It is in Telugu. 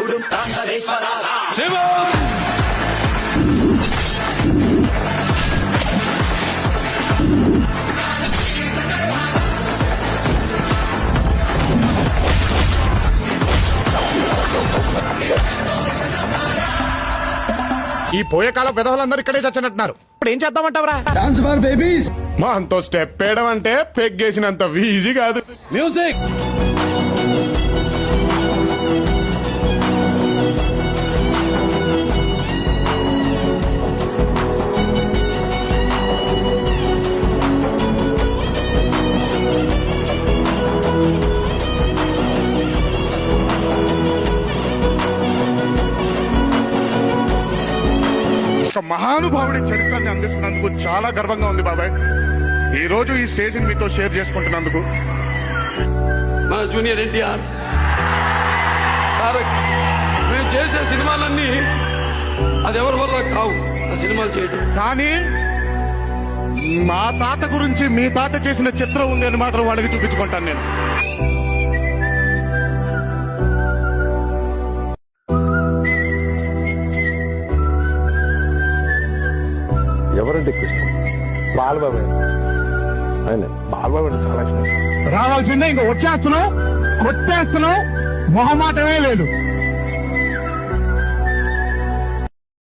ఈ పోయే కాలం విధవులందరూ ఇక్కడే చచ్చినట్టున్నారు. ఇప్పుడు ఏం చేద్దామంటావరా? Dance bar babies. మా అంతో స్టెప్ వేయడం అంటే పెగ్గేసినంత ఈజీ కాదు. మ్యూజిక్. ఒక మహానుభావుడి చరిత్రని అందిస్తున్నందుకు చాలా గర్వంగా ఉంది బాబాయ్. ఈ రోజు ఈ స్టేజ్ మీతో షేర్ చేసుకుంటున్నందుకు. మన జూనియర్ ఎన్టీఆర్, తారక్, మేము చేసే సినిమాలన్నీ అది ఎవరి వల్ల కావు ఆ సినిమాలు చేయడం. కానీ మా తాత గురించి మీ తాత చేసిన చిత్రం ఉంది అని మాత్రం వాళ్ళకి చూపించుకుంటాను నేను. ఎవరంటే ఎక్కువ ఇష్టం? బాలబాబు. ఆయన బాలబాబు అంటే చాలా ఇష్టం. రావాల్సిందే, ఇంకా వచ్చేస్తున్నావు, కొట్టేస్తున్నావు, మొహమాటమే లేదు.